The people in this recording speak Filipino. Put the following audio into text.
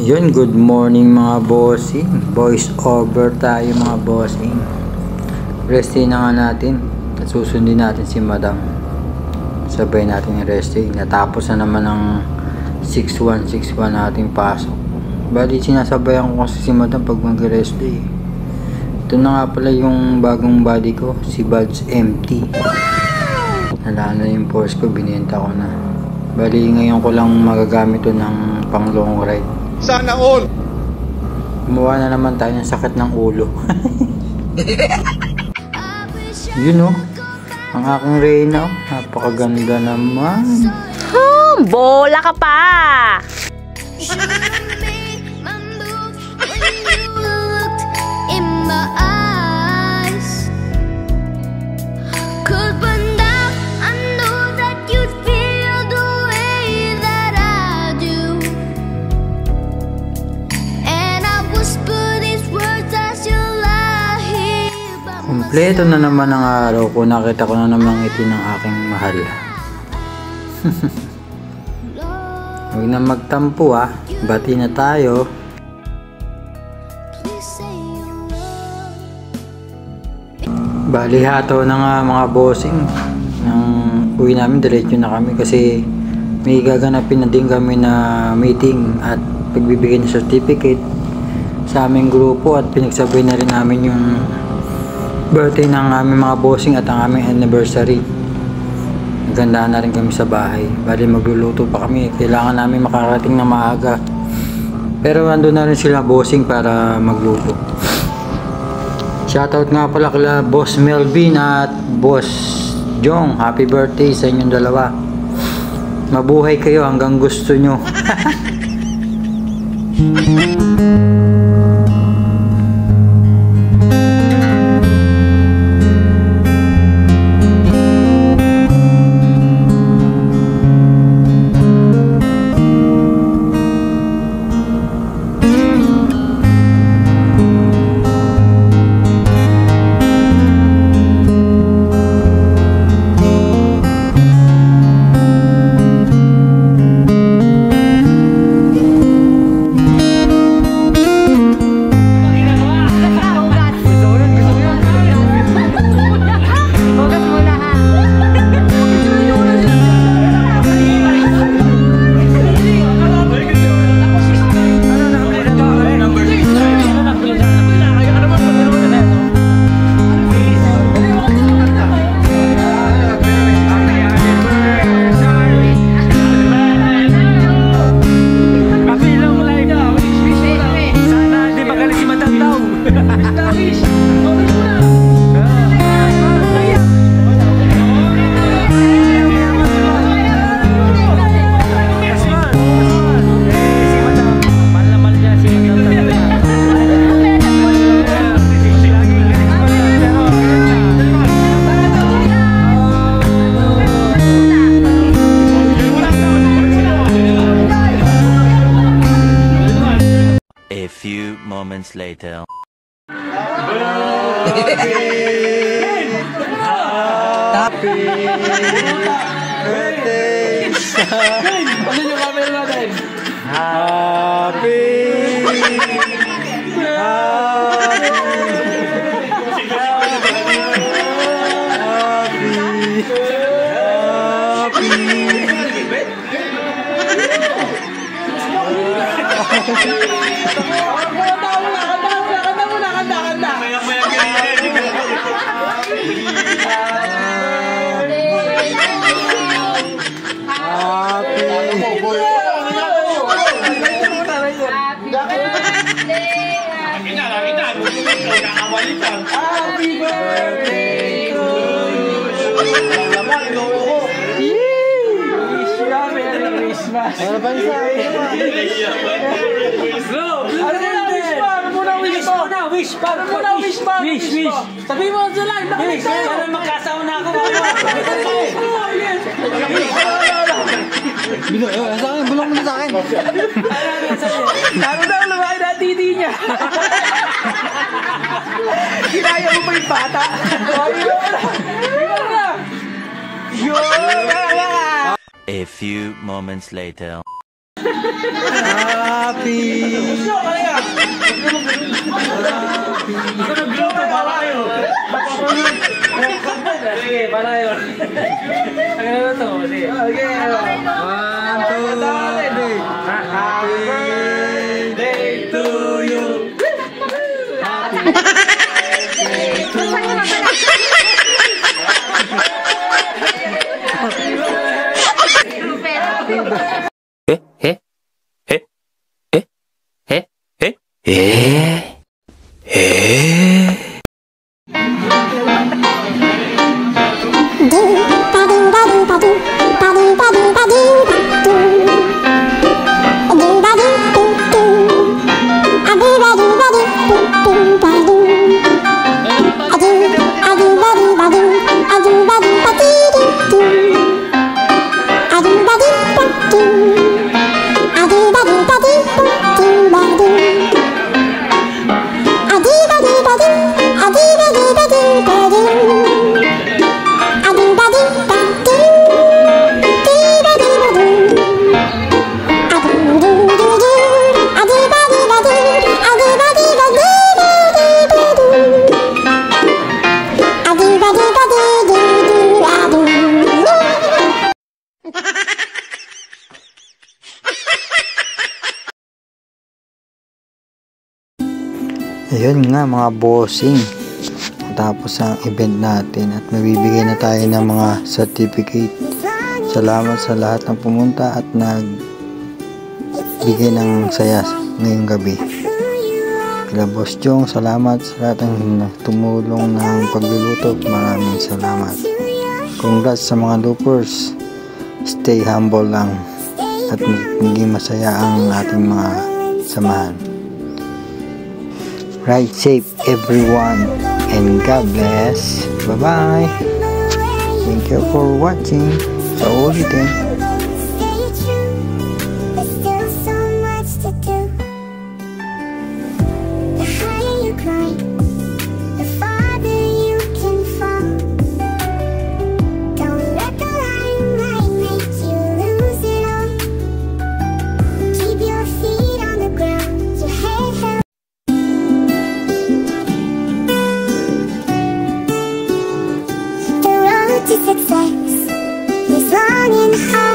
Yun, good morning mga bossing. Voice over tayo mga bossing. Resting na nga natin. At susundin natin si madam. Sabay natin yung resting. Natapos na naman ang 6161 nating pasok. Bali sinasabayan ko kasi si madam pag mag-rest day. Ito na nga pala yung bagong body ko, si Buds MT. Nala na yung force ko, binenta ko na. Bali ngayon ko lang magagamit to ng pang long ride. Sana all! Gumawa na naman tayo ng sakit ng ulo. Yun o, ang aking Reyna o, napakaganda naman. Bola ka pa! Kompleto na naman ang araw ko. Nakita ko na naman ngiti ng aking mahal. Huwag na magtampo ah. Bati na tayo. Bali hato na nga mga bossing. Nang uwi namin, diretso na kami kasi may gaganapin na din kami na meeting at pagbibigay ng certificate sa aming grupo at pinagsabay na rin namin yung birthday ng aming mga bossing at ang aming anniversary. Nagandaan na rin kami sa bahay. Bali magluluto pa kami. Kailangan namin makarating na maaga. Pero ando na rin sila bossing para magluto. Shoutout nga pala kila Boss Melvin at Boss Jong. Happy birthday sa inyong dalawa. Mabuhay kayo hanggang gusto nyo. Moments later. Happy birthday. Ano yung camera natin? Happy Happy birthday to you. Christmas. Ano ba isa? Wish pa. Sabi mo sa live. Wish. Para magkasawa na ako. Bulong mo na sa akin. Ano daw lumaki na titi niya? Kinaya mo pa yung bata? A few moments later. Happy. Sige, para yun. Ang ano to? Sige. Okay. 1, 2, 3. Happy birthday to you. Ayun nga mga bossing, tapos ang event natin at mabibigay na tayo ng mga certificate. Salamat sa lahat ng pumunta at nagbigay ng saya ngayong gabi. Kila Boss Jong, salamat sa lahat ng tumulong ng pagluluto. Maraming salamat. Congrats sa mga loopers. Stay humble lang at maging masaya ang ating mga samahan. Ride safe everyone and God bless. Bye-bye. Thank you for watching. Sa ulitin. To success is long and hard.